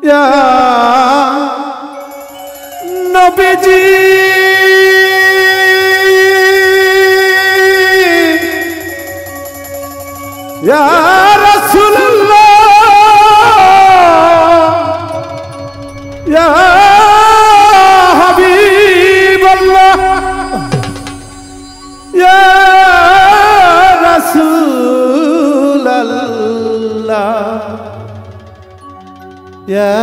ইয়া নবীজি ইয়া রাসূলুল্লাহ ইয়া হাবিবাল্লাহ ইয়া রাসূলুল্লাহ ইয়া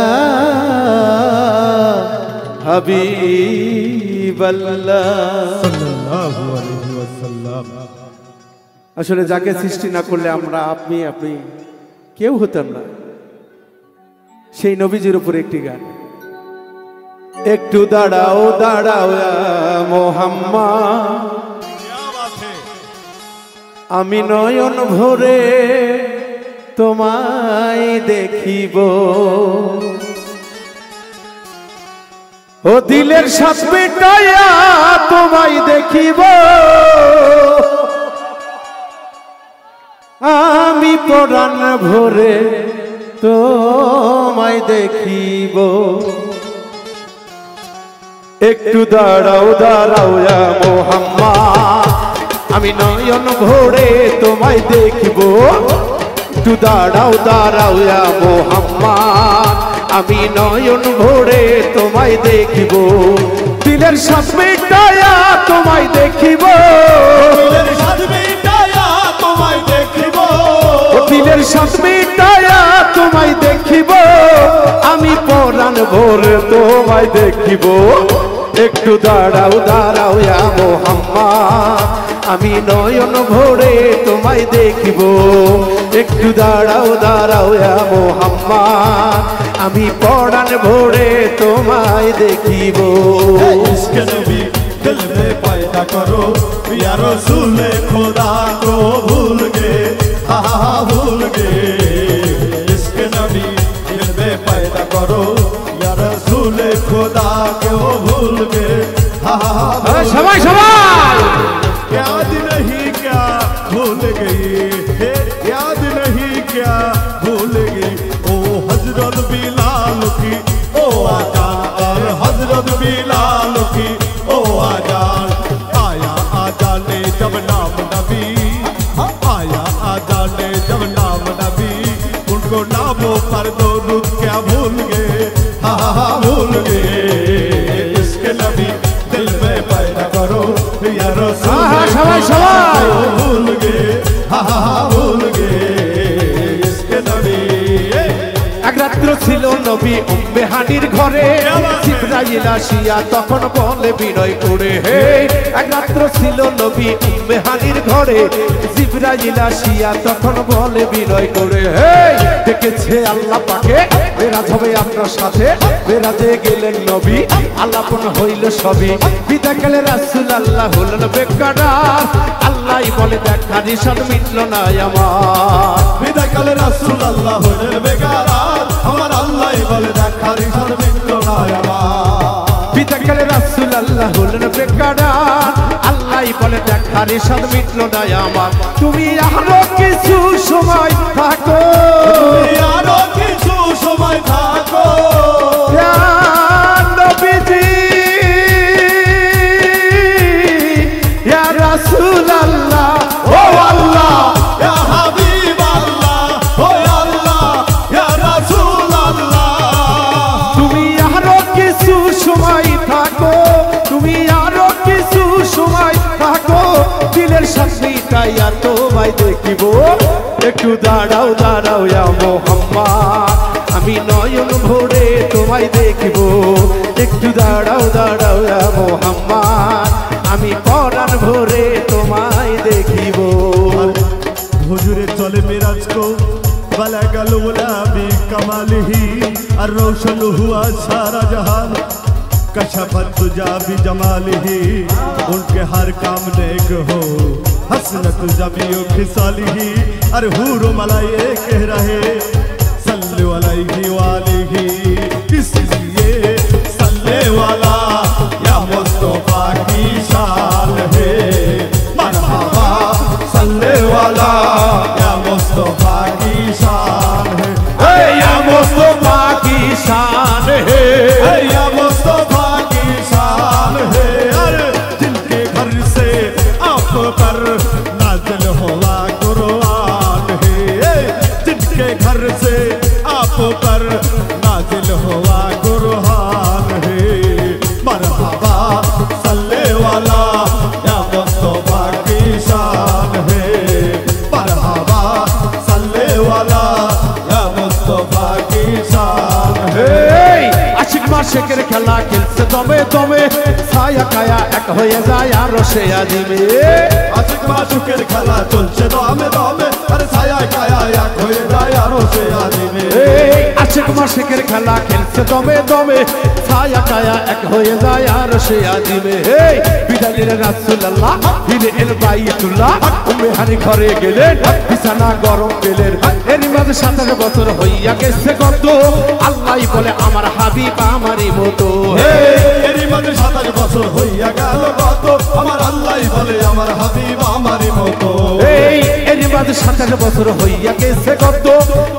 হাবিবাল্লাহ সাল্লাল্লাহু আলাইহি ওয়াসাল্লাম। আসলে যাকে সৃষ্টি না করলে আমরা আপনি কেউ হতাম না। সেই নবীজির উপর একটি গান, একটু দাঁড়াও দাঁড়াও মোহাম্মদ, আমি নয়ন ভরে তোমায় দেখিব, ও দিলের সাথ মেটায়া তোমায় দেখিব, আমি পরাণ ভরে তোমায় দেখিব, একটু দাঁড়াও দাঁড়াও মোহাম্মদ, আমি নয়ন ভরে তোমায় দেখিব, একটু দাঁড়াও দাঁড়াও মোহাম্মদ, আমি নয়ন ভরে তোমায় দেখিব, দিলের সাথ মেটায়া তোমায় দেখিব, দিলের সাথ মেটায়া তোমায় দেখিব, দিলের সাথ মেটায়া তোমায় দেখিব, আমি পরাণ ভরে তোমায় দেখিব, একটু দাঁড়াও দাঁড়াও মোহাম্মদ, আমি নয়ন ভরে তোমায় দেখিব, একটু দাঁড়াও দাঁড়াও মোহাম্মদ, আমি পরাণ ভরে তোমায় দেখিব। ইশকে নবী दिल में पैदा करो या रसूल खुदा को भूल गए, भूल गए, इश्क नबी दिल में पैदा करो या रसूल खुदा को भूल गए, सबाई सबाई याद नहीं क्या भूल गई, याद नहीं क्या भूल गई, ओ हजरत बिलाल की ओ आजान, और हजरत बिलाल की ओ आजान, आया आजाने जब नाम नबी, आया आजाने जब नाम नबी, उनको नामों पर दरूद क्या भूल गए, भूल गए, इसके नबी दिल में पैदा करो या रसूल भूल गए, भूल गए, इसके नबी। এক রাত্র ছিল নবী উম্মে হানির ঘরে, জিবরাইল আসিয়া তখন বলে বিনয় করে, হে এক রাত্র ছিল নবী উম্মে হানির ঘরে, জিবরাইল আসিয়া তখন বলে বিনয় করে, হে দেখেছে আল্লাহ পাকে মেরাজ হবে আপনার সাথে, মেরাজে গেলেন নবী আল্লাপন হইল সবই, বিদায় গেলে রাসূল আল্লাহ হলেন বেকারার, আল্লাহ বলে দেখা নিশান মিটল না আমার, বিদায় কালে রাসূল আল্লাহ হলেন বেকারার, আমার আল্লাহ বলে দেখা নিশান মিটল না আমার, বিদায় গেলে রাসূল আল্লাহ হলেন বেকারার, আল্লাহ বলে দেখা নিশান মিটল না আমার, তুমি আরো কিছু সময় থাকো, তুমি আরো কিছু সময় থাকো, ইয়া নবীজি ইয়া রাসূল আল্লাহ ও আল্লাহ ইয়া হাবিব আল্লাহ, ও আল্লাহ ইয়া রাসূল আল্লাহ, তুমি আরো কিছু সময় থাকো, তুমি আরো কিছু সময় থাকো, দিলের সাথে তাইয়া তোমায় দেখিব, একটু দাঁড়াও দাঁড়াও মোহাম্মদ, আমি নয়ন ভরে তোমায় দেখিব, একটু দাঁড়াও দাঁড়াও মোহাম্মদ, আমি পরাণ ভরে তোমায় দেখিব। हुजूर चले मिराज को बलगल गुलाबी कमालिही, और रोशन हुआ सारा जहान, कशफत तुजा भी जमालिही, उनके हर काम नेक हो हसनत जमियो खिसालिही, और हूर मलाए कह रहे सल्ले अलैहि वालिही, इसलिए सल्ले वाला या मुस्तफा की शान है, मरहबा सल्ले वाला या मुस्तफा की शान है, या मुस्तफा की शान पर नाजिल हुआ कुरान है। मरहबा सल्ले वाला या मुस्तफा की शान है। मरहबा सल्ले वाला या मुस्तफा की शान है। আশিক মাশিকের খেলা খেলছে দমে দমে, ছায়া কায়া এক হয়ে যায় আরো সে আজিমে। আশিক মাশিকের খেলা চলছে দমে দমে, আর ছায়া কায়া এক হয়ে যায় আরো সে আজিমে। আশিক মাশিকের খেলা খেলছে দমে দমে, ছায়া কায়া এক হয়ে যায় আরো সে আজিমে। বিদালির রাসূলুল্লাহ ফিরে এল বাইতুল্লাহ, উম্মে হানি ঘরে গেলেন, বিছানা গরম পেলেন। এরই মাঝে 27 বছর হইয়া গেছে কত, আল্লাহই বলে আমার হাবিব আমারই মতো। এরই মাঝে 27 বছর হইয়া গেল কত, আমার আল্লাহই বলে আমার হাবিব আমারই মতো। এরই মাঝে 27 বছর হইয়া গেছে কত,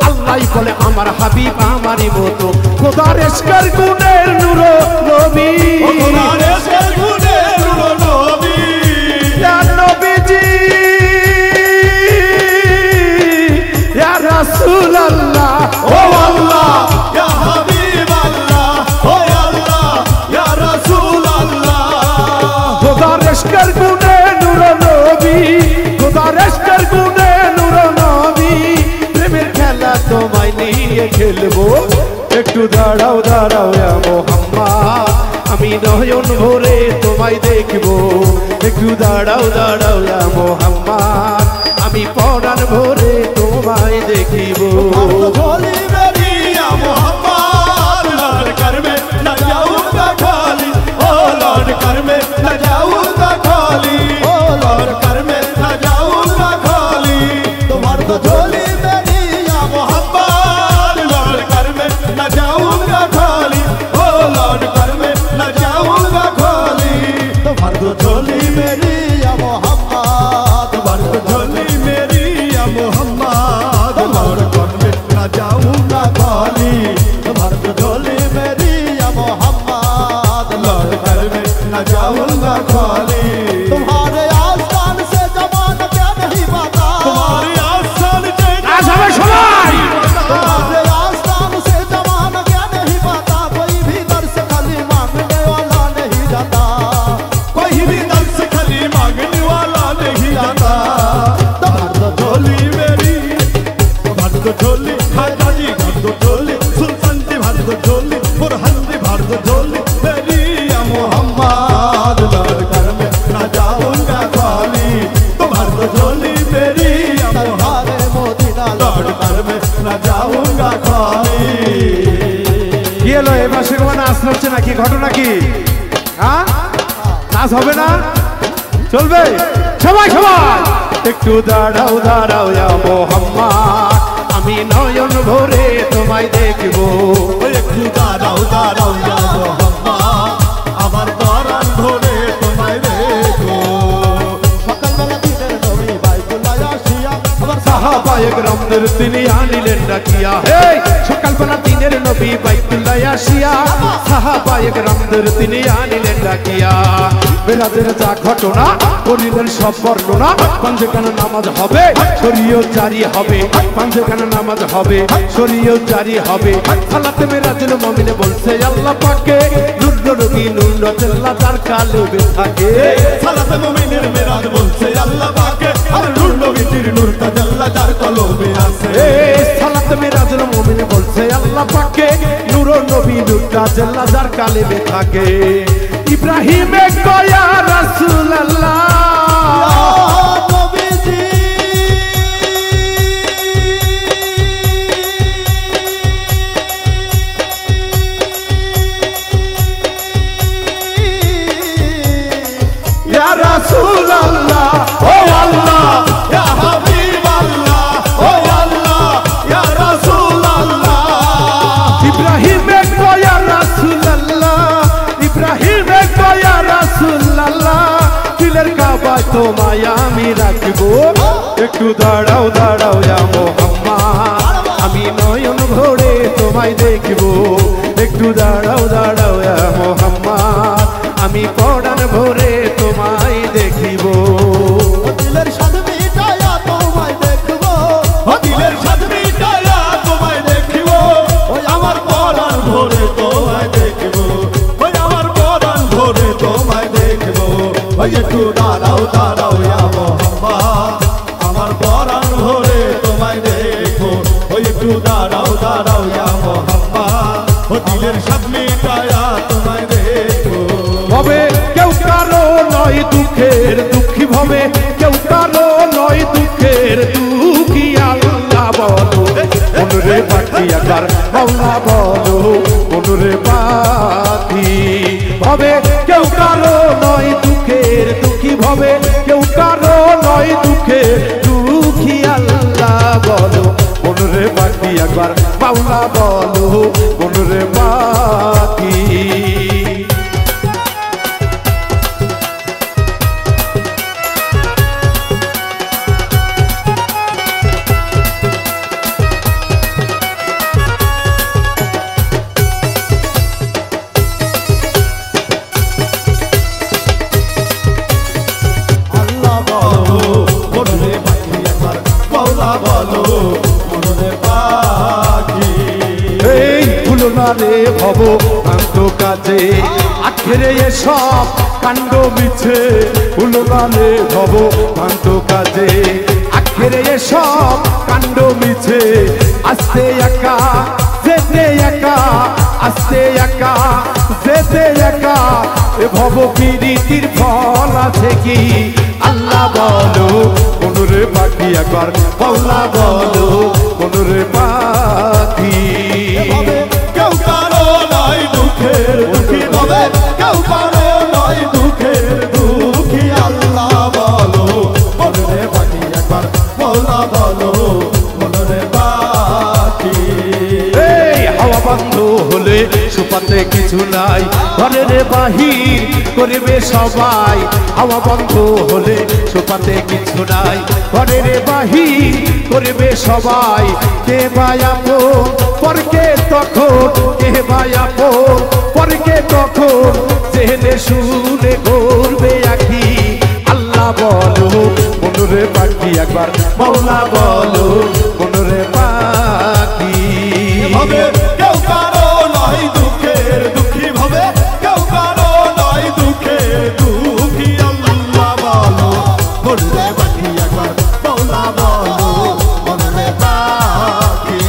আল্লাহই বলে আমার হাবিব আমারই মতো। খোদার ইশকের গুণের নূর নবী, খোদার ইশকের গুণের নূর নবী, ইয়া নবীজি ইয়া রাসূলুল্লাহ ও আল্লাহ ইয়া হাবিব আল্লাহ, ও আল্লাহ ইয়া রাসূল আল্লাহ। খোদার ইশকের গুণের নূর নবী, খোদার ইশকের গুণের নূর নবী, প্রেমের খেলা তোমায় নিয়ে খেলবো। একটু দাঁড়াও দাঁড়াও ইয়া মুহাম্মদ, আমি নয়ন ভরে তোমায় দেখবো। একটু দাঁড়াও দাঁড়াও ইয়া মুহাম্মদ, আমি পরাণ ভরে তোমায় দেখিব। झोली मेरी या मोहम्मद, लौट कर मैं न जाऊंगा खाली, ओ लौट कर मैं न जाऊंगा खाली, ओ लौट कर मैं न जाऊंगा खाली। तुम्हारी तो झोली मेरी या मोहम्मद, लौट कर मैं न जाऊंगा खाली, ओ लौट कर मैं न जाऊंगा खाली। तुम्हारी तो झोली मेरी या मोहम्मद, तुम्हारी तो झोली मेरी या मोहम्मद, लौट कर मैं न जाऊंगा खाली। तुम्हारी तो झोली मेरी या मोहम्मद, लौट कर मैं न जाऊंगा खाली। तुम्हारे आस्थान से जमाना क्या नहीं पाता, तुम्हारे आस्थान से तुम्हारे आस्थान से जमाना क्या नहीं पाता। कोई भी दर से खाली मांगने वाला नहीं जाता, कोई भी दर से खाली मांगने वाला नहीं जाता। तुम्हारी तो झोली मेरी, तुम्हारी तो झोली खाजा जी भर दो झोली, सुल्तान जी भर दो झोली, बुरहान जी भर दो झोली मेरी या मोहम्मद, लौट कर मैं न जाऊंगा खाली। तुम्हारी तो झोली मेरी या तुम्हारे मोदीना, लौट कर मैं न जाऊंगा खाली। কি হলো এই মাসে কোনো নাচ হচ্ছে নাকি, ঘটনা কি? হ্যাঁ, নাচ হবে না, চলবে সবাই সবাই। একটু দাঁড়াও দাঁড়াও ইয়া মুহাম্মদ, আমি নয়ন ভরে তোমায় দেখবো। একটু দাঁড়াও দাঁড়াও ইয়া মোহাম্মদ, আমার পরাণ ধরে তোমায় দেখো। সকালবেলা দিনের নবী বাইতুল্লাহ আসিয়া আমার সাহাবায়ে কেরামদের তিনি আনিলেন ডাকিয়া। সকালবেলা দিনের নবী বাইতুল্লাহ আসিয়া, সাহাবায়ে কেরামদের তিনি আনিলেন ডাকিয়া। বেরাদের যা ঘটনা করিলেন সব বর্ণনা, পাঁচখানা নামাজ হবে শরীয়ত জারি হবে, পাঁচখানা নামাজ হবে শরীয়ত জারি হবে। সালাতে মেরাজুল মুমিনে বলছে আল্লাহ পাকে, নূর নবী নূর রাসূলুল্লাহ তার কালবে থাকে। সালাতে মুমিনের মেরাজ বলছে আল্লাহ পাকে, আর নূর নবীর নূর তাজাল্লা তার কলবে আছে। সালাতে মেরাজুল মুমিনে বলছে আল্লাহ পাকে, নূর নবী নূর রাসূলুল্লাহ তার কালবে থাকে। ইব্রাহিমে কয়া রাসূলুল্লাহ নবীজি, ইয়া রাসূলুল্লাহ ও আল্লাহ ইয়া হাবিব আল্লাহ, ও আল্লাহ ইয়া রাসূল আল্লাহ। ইব্রাহিমে কয়া রাসূলুল্লাহ, ইব্রাহিমে কয়া রাসূলুল্লাহ, দিলের কাবায় তোমায় আমি রাখবো। একটু দাঁড়াও দাঁড়াও ইয়া মুহাম্মদ, আমি নয়ন ভরে তোমায় দেখবো। একটু দাঁড়াও দাঁড়াও ইয়া মুহাম্মদ, আমি পরাণ ভরে তোমায় দেখিব। দিলের স্বাদ মিটায়া তোমায় দেখবো, দিলের স্বাদ মিটায়া তোমায় দেখবো। ওই একটু দাঁড়াও দাঁড়াও ইয়া মোহাম্মদ আমার পরাণ ভরে তোমায় দেখো ওই একটু দাঁড়াও দাঁড়াও ইয়া মোহাম্মদ ও দিলের সব মিটায়া তোমায় দেখো ভবে কেউ কারো নয় দুঃখের দুঃখী ভবে কেউ কারো নয় দুঃখের দুঃখী আল্লাহ বলো মনরে পাখি একবার মাওলা বলো মনরে পাখি ভবে কেউ কারো নয় দুঃখের দুঃখী ভবে কেউ কারো নয় দুঃখের দুঃখী আল্লাহ বলো মনরে পাখি একবার মাওলা বলো মনরে পাখি রে ভব কান্ত কাজে আখেরে এসব কাণ্ড মিছে উলগানে ভব কান্ত কাজে আখেরে এসব কাণ্ড মিছে আস্তে একা যেতে একা আস্তে একা যেতে একা এ ভব প্রীতির ফল আছে কি আল্লাহ বলো মনরে পাখি একবার মাওলা বলো মনরে পাখি কেউ কারো নয় দুঃখের দুঃখী হবে কেউ কারো নয় দুঃখের দুঃখী আল্লাহ বলো মনরে পাখি একবার মাওলা বলো মনরে পাখি এই হাওয়া বন্ধ হলে সুপাতে কিছু নাই ঘরের বাহির করবে সবাই হাওয়া বন্ধ হলে সুপাতে কিছু নাই ঘরের বাহির করবে সবাই কে বায়াপো পরকে তখন কে বায়াপো পরকে তখন জেনে শুনে করবে আখি আল্লাহ বলো মনরে পাখি একবার মাওলা বলো মনরে পাখি হবে কেউ কারো নয় দুঃখের দুঃখী হবে কেউ কারো নয় দুঃখের দুঃখী আল্লাহ বলো মনরে পাখি একবার মাওলা বলো মনরে পাখি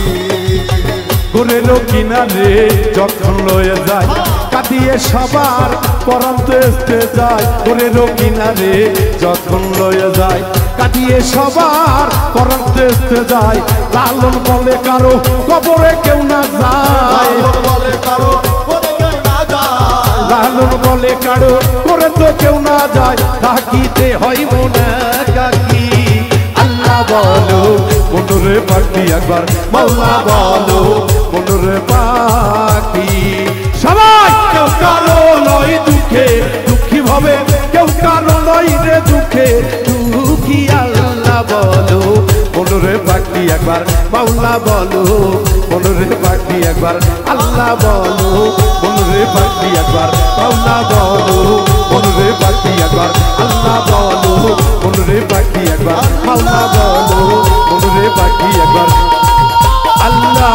ঘুরেলো কিনারে যখন লয়ে যায় কাটিয়ে সবার পরান্তে আসতে যায় ঘুরেলো কিনারে যখন লয়ে যায় কাটিয়ে সবার পরান্তে আসতে যায় লালন বলে কারো কবরে কেউ না যায় বলে কারো বলে কেউ না যায় লালন বলে কারো করে তো কেউ না যায় থাকিতে হইব না কাকি আল্লাহ বলো মনরে পাখি একবার মাওলা বলো মনরে পাখি সবাই কেউ কারো নয় দুঃখে দুঃখী ভাবে কেউ কারো নয় রে দুঃখে দুঃখী আল্লাহ বলো মনরে পাখি একবার মাওলা বলো মনরে পাখি একবার আল্লাহ বলো মনরে পাখি একবার মাওলা বলো মনরে পাখি একবার আল্লাহ বলো মনরে পাখি একবার মাওলা বলো মনরে পাখি একবার আল্লাহ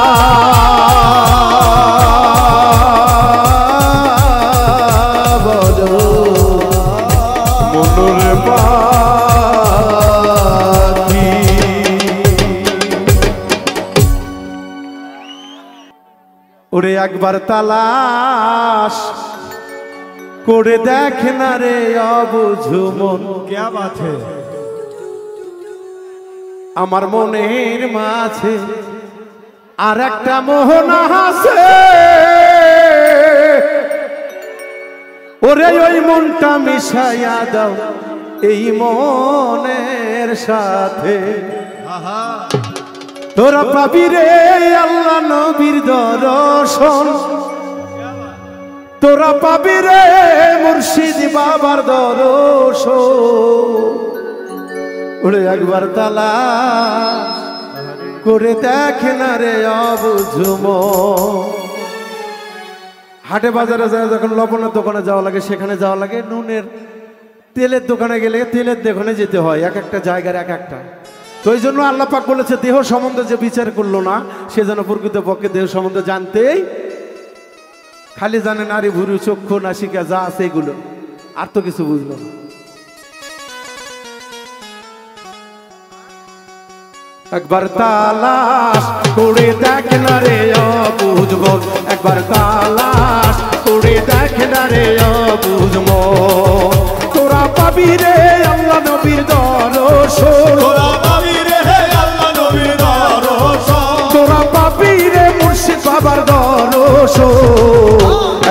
বলো মনরে পাখি ওরে একবার তালাশ করে দেখ না রে অবুঝু মন क्या बात है আমার মনের মাঝে আর একটা মোহনা আছে ওরে ওই মনটা মিশাইয়া দাও এই মনের সাথে তোরা পাবি রে আল্লাহ নবীর দর্শন তোরা পাবি রে মুর্শিদ বাবার দর্শন ওরে একবার তালা করে দেখ না রে অবুঝুম হাটে বাজারে যায় যখন লবণের দোকানে যাওয়া লাগে সেখানে যাওয়া লাগে নুনের তেলের দোকানে গেলে তেলের দোকানে যেতে হয় এক একটা জায়গার এক একটা তো এই জন্য আল্লাহ পাক বলেছে দেহ সম্বন্ধে যে বিচার করলো না সে যেন প্রকৃতপক্ষে দেহ সম্বন্ধে জানতেই খালি জানে নারী ভুরু চক্ষু নাসিকা যা আছে এগুলো আর তো কিছু বুঝলো না একবার তালাশ করে দেখ না রে অবুঝ মন, একবার তালাশ করে দেখ না রে অবুঝ মন। তোরা পাবি রে আল্লাহ নবীর দরশন, তোরা পাবি রে আল্লাহ নবীর দরশন, তোরা পাবি রে মুর্শিদ বাবার দরশন।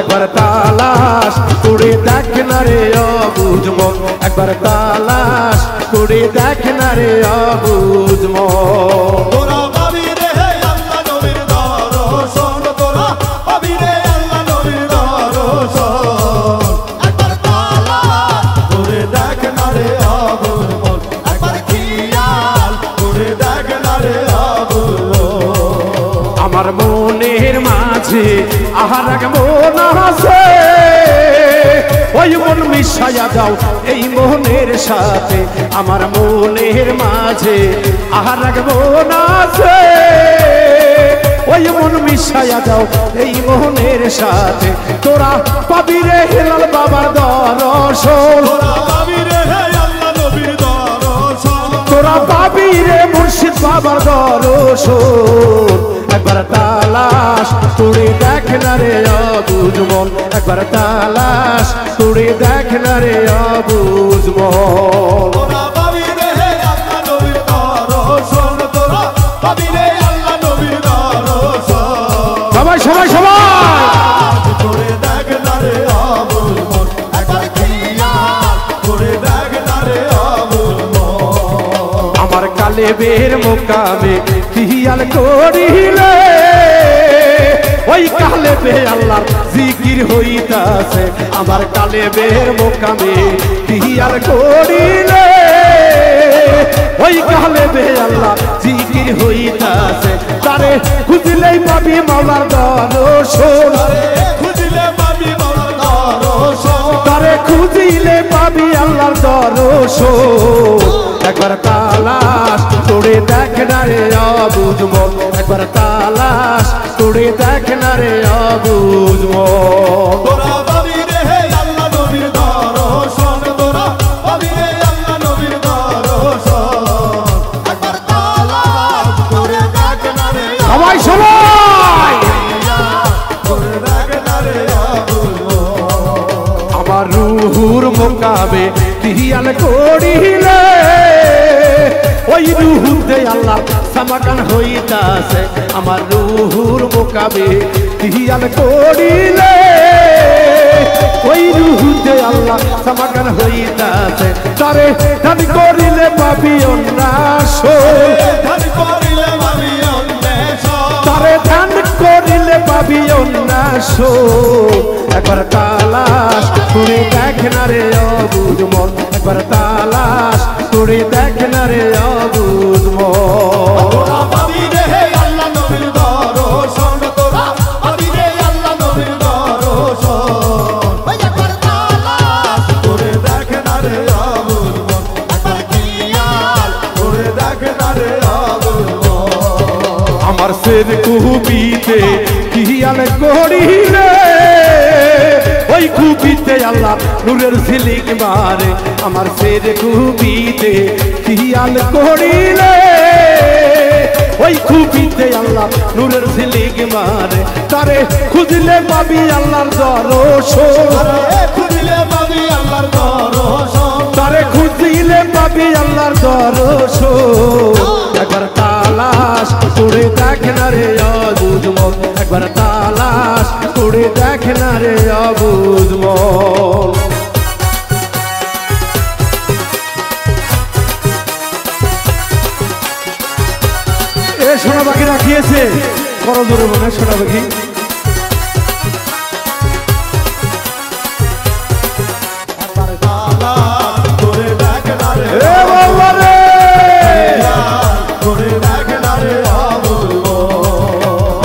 একবার তালাশ করে দেখ না রে অবুঝ মন, একবার তালাশ করে দেখ না রে অবুঝ মন। তোরা পাবি রে আল্লাহ নবীর দরশন, তোরা পাবি রে আল্লাহ নবীর দরশন। একবার তালাশ করে দেখ না রে অবুঝ মন, একবার খেয়াল করে দেখ না রে অবুঝ মন। আমার মনের মাঝে আহার এক মন আছে, ওই মন মিশাইয়া দাও এই মনের সাথে। আমার মনের মাঝে আহার এক মন আছে, ওই মন মিশাইয়া দাও এই মনের সাথে। তোরা পাবি রে হেলাল বাবার দরশন, তোরা পাবি রে আল্লাহ নবীর দরশন, তোরা পাবি রে মুর্শিদ বাবার দরশন। একবার তালাশ করে দেখ না রে অবুঝ মন, একবার তালাশ করে দেখ না রে অবুঝ মন। তোরা পাবি রে আল্লাহ নবীর দরশন, তোরা পাবি রে আল্লাহ নবীর দরশন। সবাই সবাই সবাই করে দেখ না রে অবুঝ মন, একবার খেয়াল করে দেখ না রে অবুঝ মন। আমার কালেবের মোকামে খিয়াল করিলে ওই কালেবে আল্লাহর জিকির হইতাছে। আমার কালেবের মোকামে খিয়াল করিলে ওই কালেবে আল্লাহ জিকির হইতাছে। তারে খুঁজলেই পাবি মাওলার দরশন, খুঁজলে পাবি মাওলার দরশন, তারে খুঁজিলে পাবি আল্লাহর দরশন। একবার তালাশ করে দেখ না রে অবুঝ মন, একবার তালাশ করে দেখ না রে অবুঝ মন। তোরা পাবি রে আল্লাহ নবীর দরশন, তোরা পাবি রে আল্লাহ নবীর দরশন। একবার তালাশ করে দেখ না রে সবাই সবাই করে দেখ না রে অবুঝ মন। আমার রুহুর মোকামে খিয়াল করিলে ওই রুহুতে আল্লাহ সামাকান হইতাছে। আমার রুহুর মোকামে খিয়াল করিলে ওই রুহুতে আল্লাহ সামাকান হইতাছে। তারে ধ্যান করিলে পাবি অন্যাসন, ধ্যান করিলে পাবি অন্বেষণ, তারে ধ্যান করিলে পাবি অন্যাসন। একবার তালাশ করে দেখ না রে অবুঝ মন, একবার তালাশ করে দেখ না রে অবুঝ মন। তোরা পাবি রে আল্লাহ নবীর দরশন, তোরা পাবি রে আল্লাহ নবীর দরশন। একবার তালাশ করে দেখ না রে অবুঝ মন, একবার খেয়াল করে দেখ না রে অবুঝ মন। আমার সের কুবিতে খিয়াল করিলে ওই কুবিতে আল্লাহ নূরের ঝিলিক মারে। আমার সের কুবিতে খিয়াল করিলে ওই কুবিতে আল্লাহ নূরের ঝিলিক মারে। তারে খুঁজলে পাবি আল্লাহর দরশন, খুঁজলে পাবি আল্লাহর দরশন, তারে খুঁজলে পাবি আল্লাহর দরশন। একবার তালাশ করে দেখ না রে অবুঝ মন, একবার তালাশ করে দেখ না রে অবুঝ মন। এ সোনা পাখি রাখিয়েছে করো জোরে মনে সোনা পাখি। একবার তালাশ করে দেখ না রে এ বাবা রে করে দেখ না রে অবুঝ মন।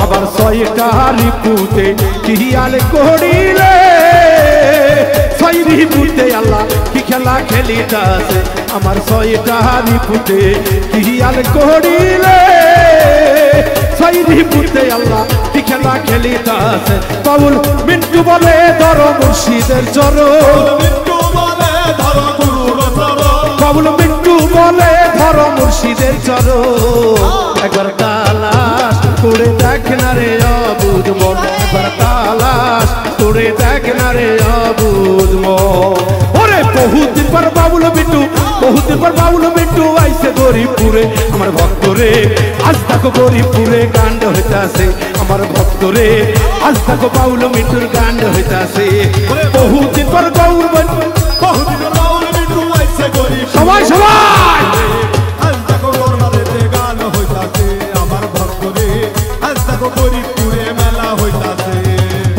আবার ছয়টা রিপুতে খিয়াল করিলে ছয় রিপুতে আল্লাহ কি খেলা খেলিতাছে। আমার ছয়টা রিপুতে খিয়াল করিলে ছয় রিপুতে আল্লাহ কি খেলা খেলিতাছে। বাউল মিন্টু বলে ধরো মুর্শিদের চরণ, মৃত্যু বলে ধরো গুরুর চরণ, বাউল মিন্টু বলে ধরো মুর্শিদের চরণ একবার তালাশ করে দেখ না রে অবুঝ মন একবার তালাশ করে দেখ না রে অবুঝ মন ওরে বহুদিন পর বাবুল বিট্টু বহুদিন পর বাবুল বিট্টু আইসে গরিবপুরে আমার ভক্ত রে আজ দেখো গরিবপুরে কাণ্ড হইতাছে আমার ভক্ত রে আজ দেখো বাউল মিট্টুর কাণ্ড হইতাছে বহুদিন পর বাউল বহুদিন বাউল বিট্টু আইছে গরিব সবাই সবাই আজ দেখো গরবারেতে গান হইতাছে আমার ভক্ত রে আজ দেখো গরিবপুরে মেলা হইতাছে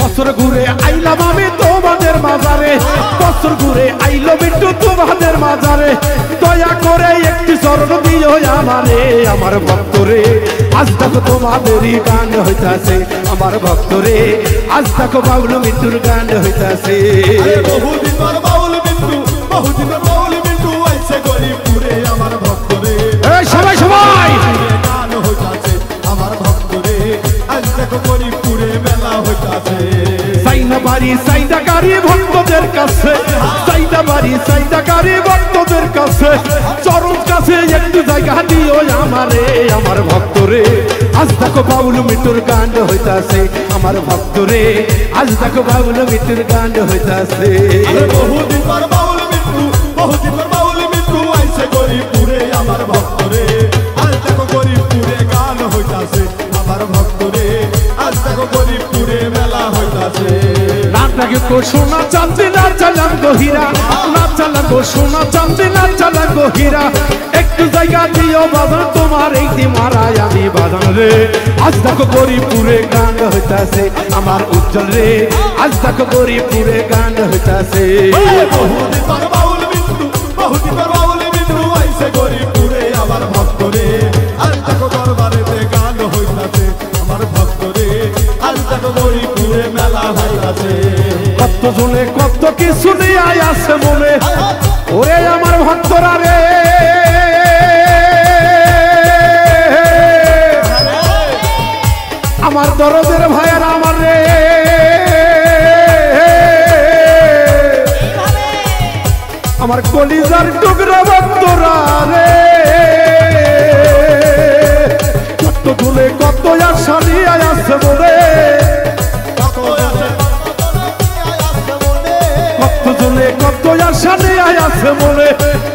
বছর ঘুরে আইলাম আমি তোমাদের মাজারে বছর ঘুরে আইলো বিট্টু তোমাদের মাজারে দয়া করে একটি চরণ দিও আমারে আমার ভক্ত রে আজ দেখো তোমাদেরই গান হইতাছে আমার ভক্ত রে আজ দেখো বাউল মিট্টুর গান হইতাছে বহুদিন পর বাউল বিট্টু বহুদিন পর বাউল বিট্টু আইছে গরিবপুরে আমার ভক্ত রে সবাই সবাই গান হইতাছে আমার ভক্ত রে আজ দেখো গরিবপুরে মেলা হইতাছে সাইনা বাড়ি সাইদাকারী ভক্তদের কাছে সাইদা বাড়ি সাইদাকারী ভক্তদের কাছে চরণ কাছে একটু জায়গা দিও আমারে আমার ভক্ত রে আজ দেখো বাউল মিট্টুর গান হইতাছে আমার ভক্ত রে আজ দেখো বাউল মিট্টুর গান হইতাছে বহুদিন পর বাউল বিট্টু বহুদিন পর বাউল বিট্টু আইছে গরিবপুরে আমার ভক্ত রে আজ দেখো গরিবপুরে গান হইতাছে আমার ভক্ত রে আজ দেখো গরিবপুরে মেলা হইতাছে নাটকে কো সোনা চাঁদি না চালাম গহিরা না চালাম গো সোনা চাঁদি না চালাম গহিরা একটু জায়গা দিও বাজান তোমার এই দি মারাই আমি বাজান রে আজ দেখো গরিবপুরে গান হইতাছে আমার উজ্জ্বল রে আজ দেখো গরিবপুরে গান হইতাছে বহুদিন পর বাউল বিট্টু বহুদিন পর বাউল বিট্টু আইছে গরিবপুরে আমার ভক্ত রে আজ দেখো দরবারেতে গান হইতাছে আমার ভক্ত রে আজ দেখো গরিবপুরে মেলা হইতাছে কত জনে কত কিছু নিয়ে আসে মনে ওরে আমার ভক্তরা রে আমার দরদের ভাইয়ার আমার রে আমার কলিজার টুকরা ভক্তরা রে কত গুলে কত আশা নিয়ে আসে মনে কত জনে কত আশা নিয়ে আসে মনে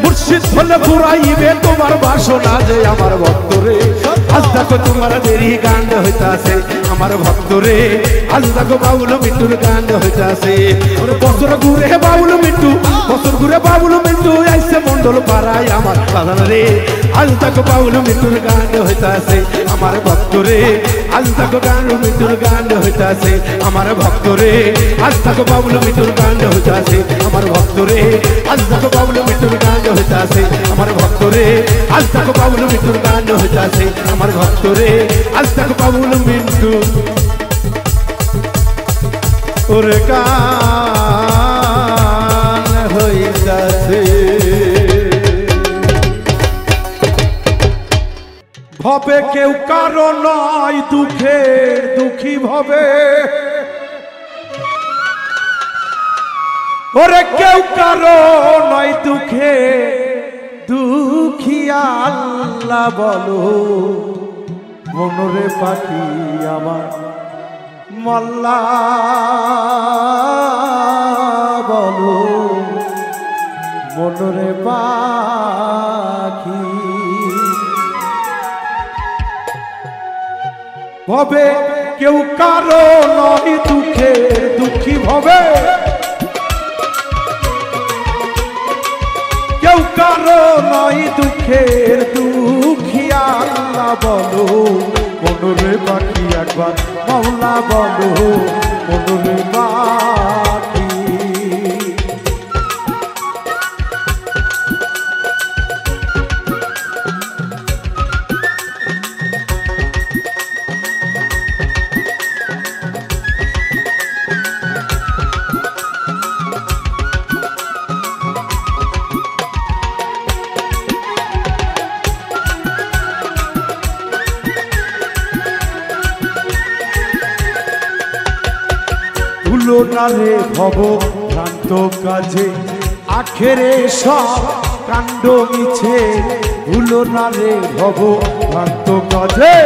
মুর্শিদ হলে পুরাইবে তোমার বাসনা যে আমার ভক্ত রে আজ দেখো তোমার দেরি গান হইতাছে আমার ভক্ত রে আজ দেখো বাউল মিট্টুর গান হইতাছে বছর ঘুরে বাউল মিট্টু বছর ঘুরে বাউল মিট্টু আইসে মন্ডল পাড়ায় আমার বাজান রে আজ দেখো বাউল মিট্টুর গান হইতাছে আমার ভক্ত রে আজ দেখো গান মিট্টুর গান হইতাছে আমার ভক্ত রে আজ দেখো বাউল মিট্টুর গান হইতাছে আমার ভক্ত রে আজ দেখো বাউল মিট্টুর গান হইতাছে আমার ভক্ত রে আজ দেখো বাউল মিট্টুর গান হইতাছে আমার ভক্ত রে আজ দেখো বাউল মিট্টু ওরে গান হইতাছে ভবে কেউ কারো নয় দুঃখের দুঃখী ভবে ওরে কেউ কারো নয় দুঃখে দুঃখী আল্লাহ বলো মনরে পাখি আমার মল্লা বলো মনরে পাখি ভবে কেউ কারো নয় দুঃখের দুঃখী ভবে কেউ কারো নয় দুঃখের দুঃখী আল্লাহ বলো মনরে পাখি একবার মাওলা বলো মনরে পাখি ভুলো না রে ভব ভ্রান্ত কাজে আখেরে সব কাণ্ড মিছে ভুলো না রে ভব ভ্রান্ত গজে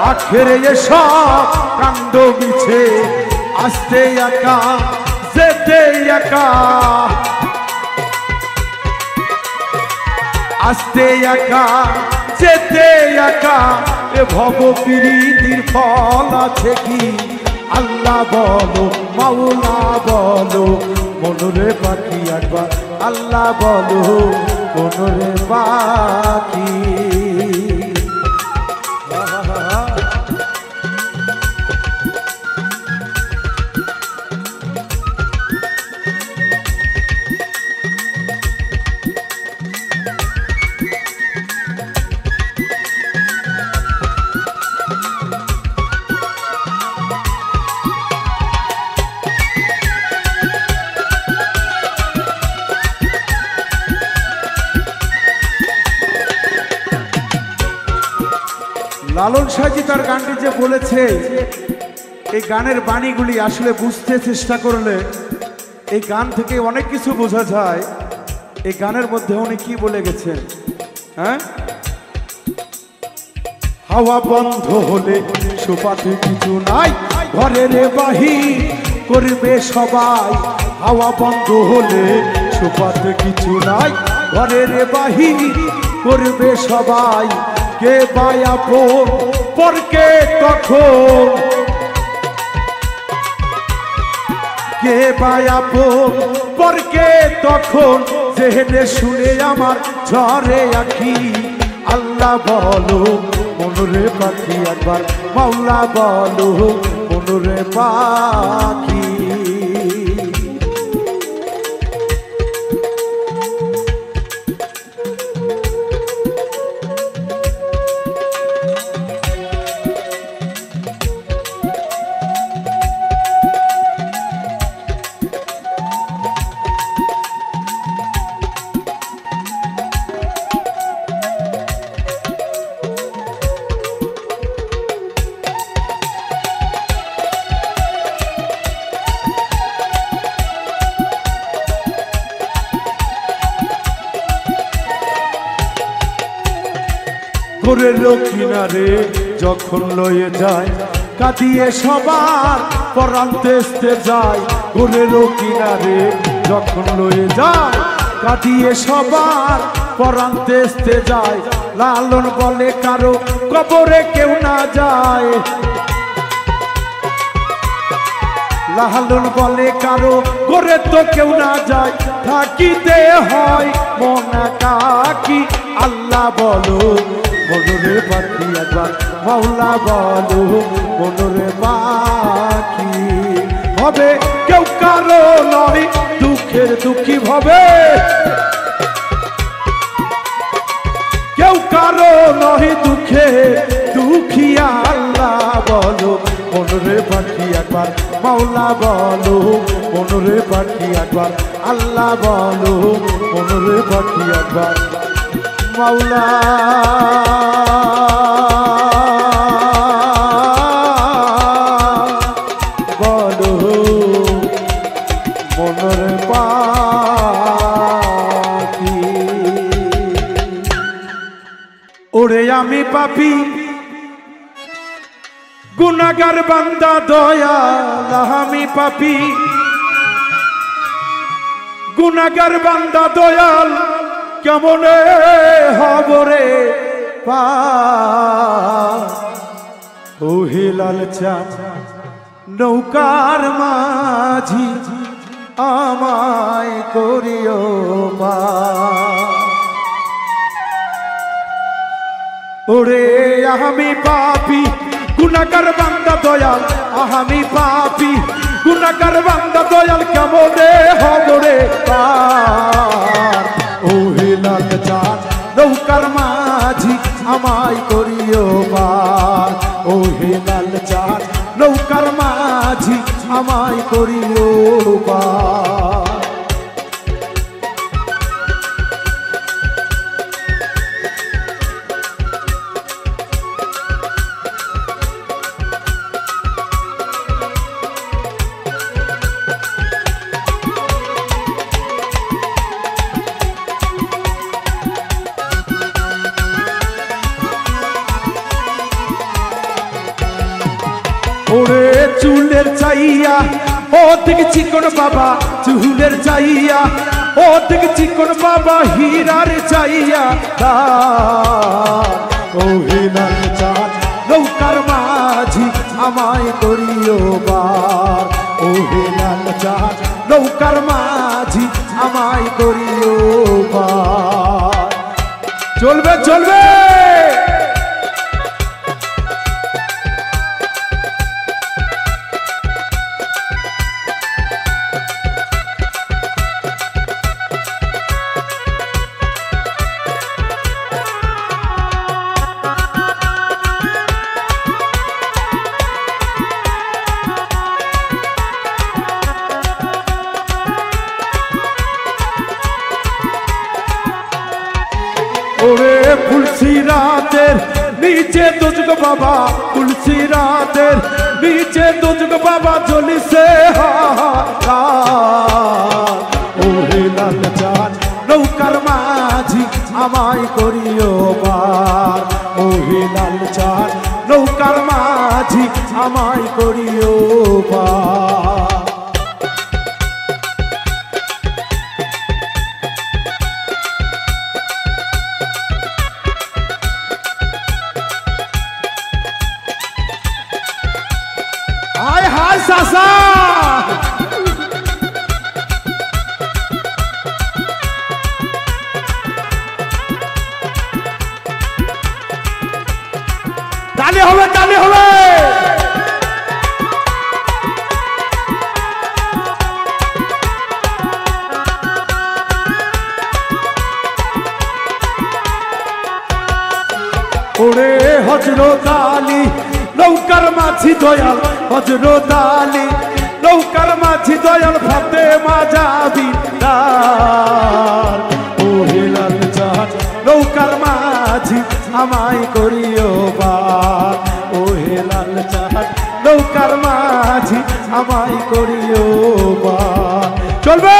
আখেরে এসব কাণ্ড মিছে আসতে একা যেতে একা আসতে একা যেতে একা এ ভব প্রীতির ফল আছে কি আল্লাহ বলো মাওলা বলো মনরে পাখি একবার আল্লাহ বলো মনরে পাখি লালন সাঁজি তার গানটি যে বলেছে এই গানের বাণীগুলি আসলে বুঝতে চেষ্টা করলে এই গান থেকে অনেক কিছু বোঝা যায়। এই গানের মধ্যে উনি কি বলে গেছেন, হ্যাঁ, হাওয়া বন্ধ হলে সুপাতে কিছু নাই ঘরের বাহির করবে সবাই। হাওয়া বন্ধ হলে সুপাতে কিছু নাই ঘরের বাহির করবে সবাই। কে বায়া পরকে তখন কে বায়া পরকে তখন জেনে শুনে আমার ঝরে আখি আল্লাহ বলো মনরে পাখি একবার মাওলা বলো মনরে পাখি। ঘরের কিনারে যখন লয়ে যায় কাঁদিয়ে সবার পরান্তেস্তে যায়। ঘরের কিনারে যখন লয়ে যায় কাঁদিয়ে সবার পরান্তেস্তে যায়। লালন বলে কারো কবরে কেউ না যায়। লালন বলে কারো ঘরে তো কেউ না যায় থাকিতে হয় মনা কাকি আল্লাহ বলো মনরে পাখি একবার মাওলা বলো মনরে পাখি। হবে কেউ কারো নয় দুঃখের দুঃখী হবে কেউ কারো নয় দুঃখে দুঃখী আল্লাহ বলো মনরে পাখি একবার মাওলা বলো মনরে পাখি একবার আল্লাহ বলো মনরে পাখি একবার মাওলা বলো মনরে পাখি। ওরে আমি পাপী গুনাহগার বান্দা দয়াল আমি পাপী গুনাহগার বান্দা দয়াল কেমনে হব রে ও হিলাল চাঁদ নৌকার মাঝি আমায় করিও ওরে আমি পাপী গুনাহগার বান্দা দয়াল আমি পাপী গুনাহগার বান্দা দয়াল কেমনে হব রে ও হিলাল চাঁদ নৌকার মাঝি আমায় করিও পার। ও হিলাল চাঁদ নৌকার মাঝি আমায় করিও পার। চাইয়া ও দিকে চিকন বাবা চুলের চাইয়া ও দিকে চিকন বাবা হীরার চাইয়া ও হিলাল চাঁদ নৌকার মাঝি আমায় করিও বার ও হিলাল চাঁদ নৌকার মাঝি আমায় করিও বার চলবে চলবে ওরে তুলসী রাতের নিচে দুজগ বাবা তুলসী রাতের নিচে দুজগ বাবা জ্বলিছে ও হিলাল চাঁদ নৌকার মাঝি আমায় করিও বার ও হিলাল চাঁদ নৌকার মাঝি আমায় করিও বার हाय हाय सासा ताली होवे ताली होवे ओरे हजरत आली नौकर माझी दयाल हजरत आली नौकर माझी दयाल फातेमा जाबी ও হিলাল চাঁদ নৌকার মাঝি আমায় করিও বার ও হিলাল চাঁদ নৌকার মাঝি আমায় করিও বার চলবে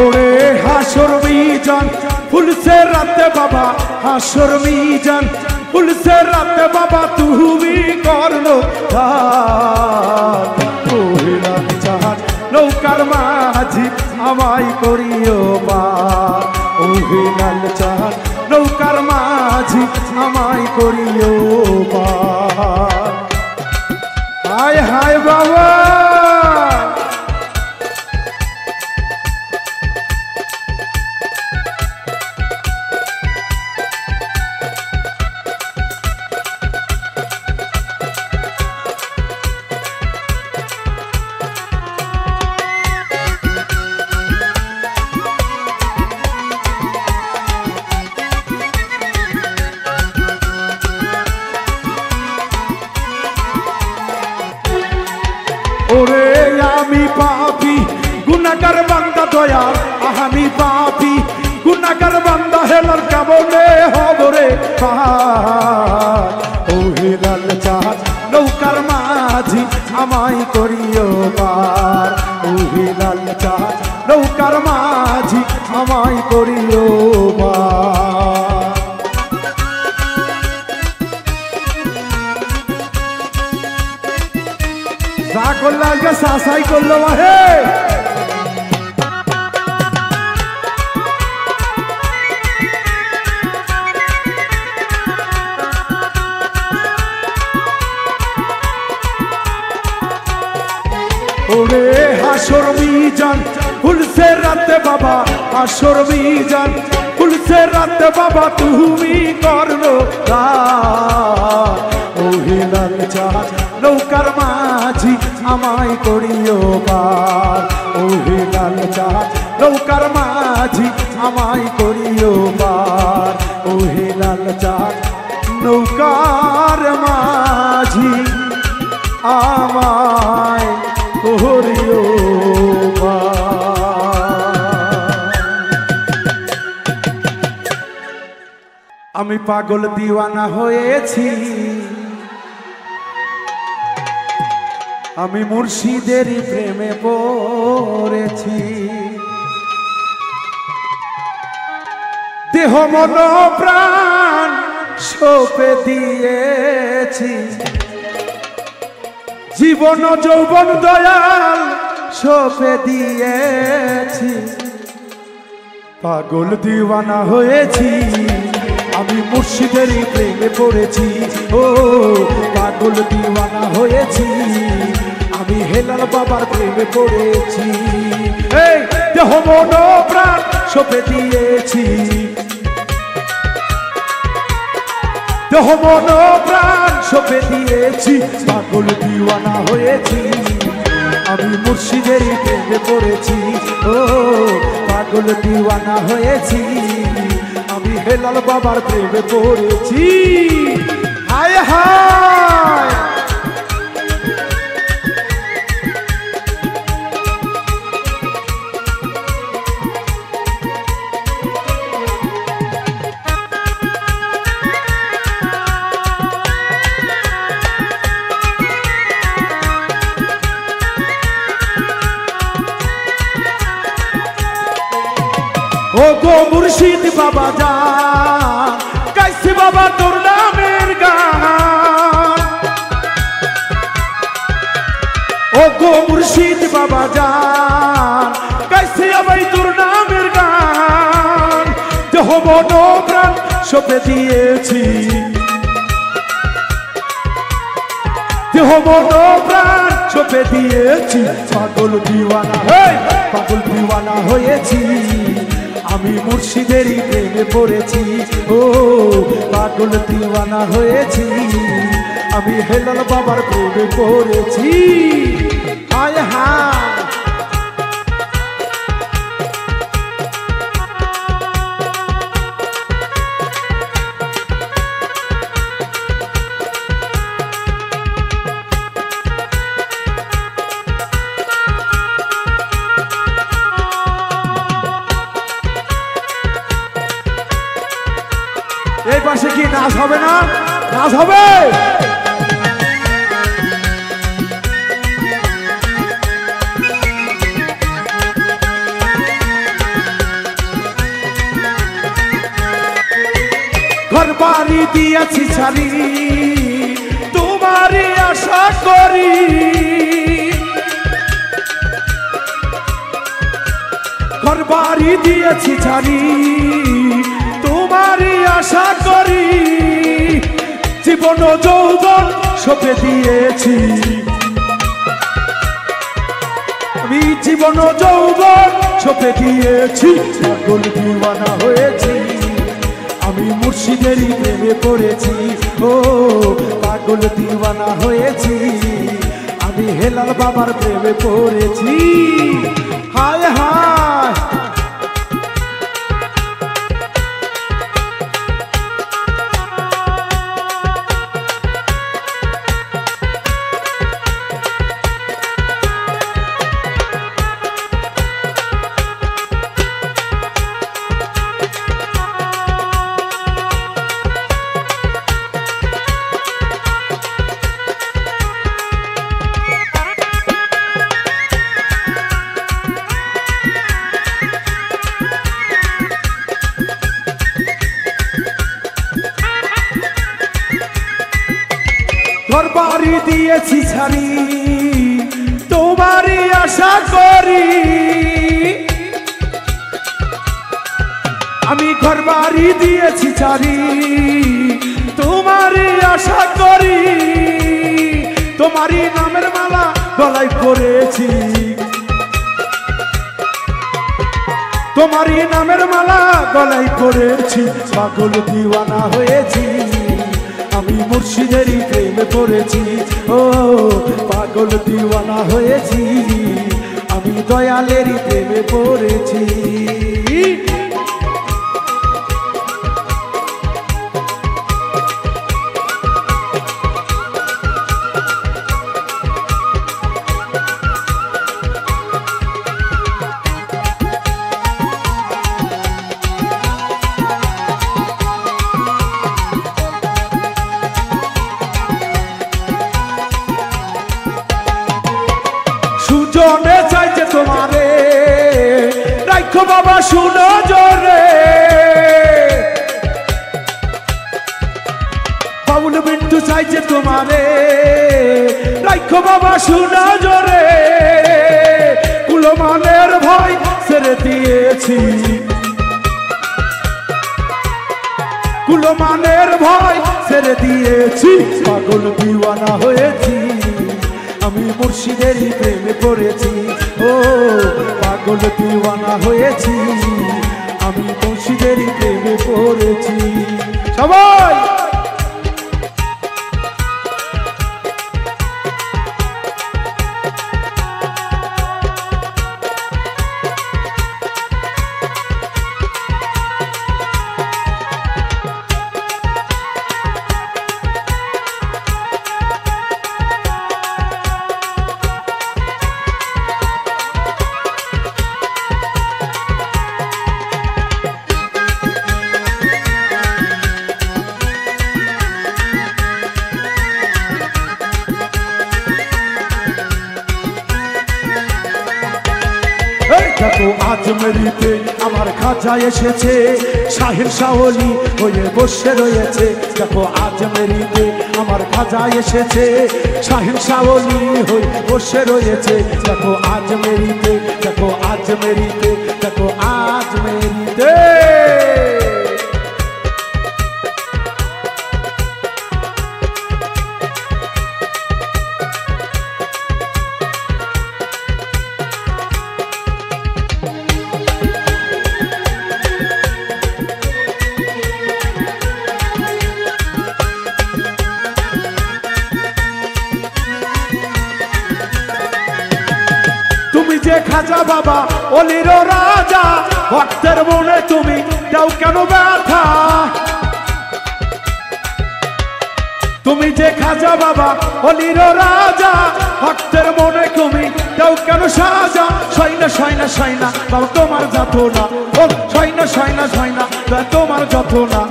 ओरे हाशर मीजान फुल से राते बाबा हाशर मीजान फुल से राते बाबा तू भी कर लो ও হিলাল চাঁদ নৌকার মাঝি আমায় করিও বার ও হিলাল চাঁদ নৌকার মাঝি আমায় করিও বার হায় হায় বাবা ওরে আমি পাপী গুনাহগার বান্দা দয়াল আমি পাপী গুনাহগার বান্দা হেলাল কেমনে হব রে ও হিলাল চাঁদ নৌকার মাঝি আমায় করিও বার ও হিলাল চাঁদ নৌকার মাঝি আমায় করিও বার যা করলে আজকে সাসাই করলো হে ওরে হাশর মিজান ফুল সে রাতে বাবা হাশর মিজান ফুল সে রাতে বাবা তুমি করলো ও হিলাল চাঁদ নৌকার মাঝি আমায় করিও বার ও হিলাল চাঁদ নৌকার মাঝি আমায় করিও বার ও হিলাল চাঁদ নৌকার মাঝি আমায় করিও মা। আমি পাগল দিওয়ানা হয়েছি, আমি মুর্শিদেরই প্রেমে পড়েছি। দেহ মন প্রাণ সঁপে দিয়েছি, জীবন যৌবন দয়াল সঁপে দিয়েছি। পাগল দিওয়ানা হয়েছি, আমি মুর্শিদেরই প্রেমে পড়েছি। ও পাগল দিওয়ানা হয়েছি, আমি হেলাল বাবার প্রেমে পড়েছি। এই দেহ মন প্রাণ সঁপে দিয়েছি, দেহ মন প্রাণ সঁপে দিয়েছি। পাগল দিওয়ানা হয়েছি, আমি মুর্শিদেরই প্রেমে পড়েছি। ও পাগল দিওয়ানা হয়েছি, আমি হেলাল বাবার প্রেমে পড়েছি। হায় হায় ও গো মুর্শিদ বাবা জান, গাইছি বাবা তোর নামের গান। ও গো মুর্শিদ বাবা জান, গাইছি আমি তোর নামের গান। দেহ মন প্রাণ সঁপে দিয়েছি, দেহ মন প্রাণ সঁপে দিয়েছি। পাগল দিওয়ানা, পাগল দিওয়ানা হয়েছি, আমি মুর্শিদেরই প্রেমে পড়েছি। ও পাগল দিওয়ানা হয়েছি, আমি হেলাল বাবার প্রেমে পড়েছি। হায় হায় এই পাশে কি নাচ হবে না? নাচ হবে। ঘর বাড়ি দিয়েছি ছাড়ি, তোমারই আশা করি। ঘর বাড়ি দিয়েছি ছাড়ি, তোমারই আশা করি। জীবন যৌবন সঁপে দিয়েছি, আমি জীবন যৌবন সঁপে দিয়েছি। পাগল দিওয়ানা হয়েছি, আমি মুর্শিদেরই প্রেমে পড়েছি। ও পাগল দিওয়ানা হয়েছি, আমি হেলাল বাবার প্রেমে পড়েছি। হায় হায় ঘর বাড়ি দিয়েছি ছাড়ি, তোমারই আশা করি। আমি ঘর বাড়ি দিয়েছি ছাড়ি, তোমারই আশা করি। তোমারই নামের মালা গলায় পরেছি, তোমারই নামের মালা গলায় পরেছি। পাগল দিওয়ানা হয়েছি, আমি মুর্শিদেরই প্রেমে পড়েছি। ও পাগল দিওয়ানা হয়েছি, আমি দয়ালেরই প্রেমে পড়েছি। দুজনে চাইছে তোমারে রাখো বাবা শুনো জোরে বাবুল বিন্টু চাইছে তোমারে রাখো বাবা শুনো জোরে কুলমানের ভয় ছেড়ে দিয়েছি কুলমানের ভয় ছেড়ে দিয়েছি পাগল দিওয়ানা হয়েছি আমি মুর্শিদেরই প্রেমে পড়েছি ও পাগল দিওয়ানা হয়েছি আমি মুর্শিদেরই প্রেমে পড়েছি সবাই দেখো আজ মেরিতে আমার খাজা এসেছে শাহির শাওলি হয়ে বসে রয়েছে দেখো আজ মেরিতে আমার খাজা এসেছে শাহির শাওলি হয়ে বসে রয়েছে দেখো আজ মেরিতে দেখো আজ মেরিতে দেখো আজ মেরিতে খাজা বাবা অলির রাজা ভক্তের মনে তুমি দাও কেন ব্যথা তুমি যে খাজা বাবা অলির রাজা ভক্তের মনে তুমি দাও কেন সাজা সৈনা সৈনা সৈনা বাবা তোমার যত না ও সৈনা সৈনা সৈনা তোমার যত না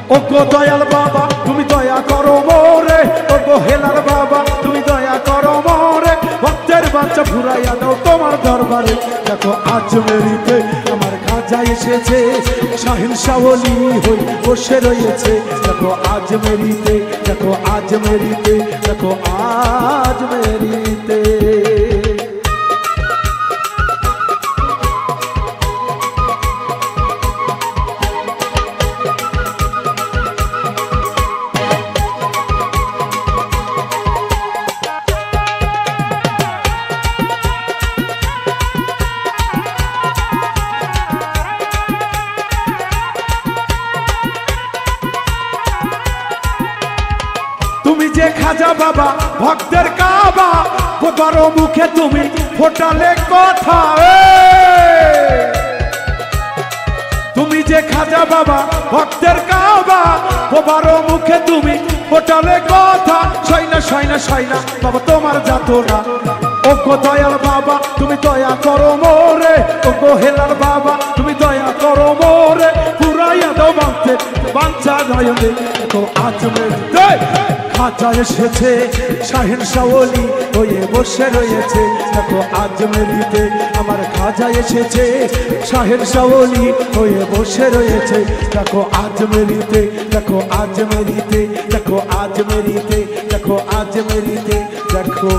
ও গো দয়াল বাবা তুমি দয়া করো মোরে ও গো হেলার বাবা তুমি দয়া করো মোরে ভক্তের বাচ্চা ঘুরাইয়া দাও তোমার দরবারে দেখো আজ মেরিতে আমার খাজা এসেছে শাহিন শাওলি হই বসে রয়েছে দেখো আজ মেরিতে দেখো আজ মেরিতে দেখো আজ মেরিতে খাজা বাবা ভক্তের কাবা বড় মুখে তুমি ফোটালে কথা তুমি যে খাজা বাবা ভক্তের কাবা বড় মুখে তুমি ফোটালে কথা সৈনা সৈনা সৈনা বাবা তোমার যাত না ও গো দয়াল বাবা তুমি দয়া করো মোরে ও গো হেলার বাবা তুমি দয়া করো মোরে পুরাইয়া দাও বাঁচতে বাঞ্চা নয়নে তো আজ মেরিতে খাজা এসেছে শাহিন শাওলি হয়ে বসে রয়েছে দেখো আজ মেরিতে আমার খাজা এসেছে শাহিন শাওলি হয়ে বসে রয়েছে দেখো আজ মেরিতে দেখো আজ মেরিতে দেখো আজ মেরিতে দেখো আজ মেরিতে দেখো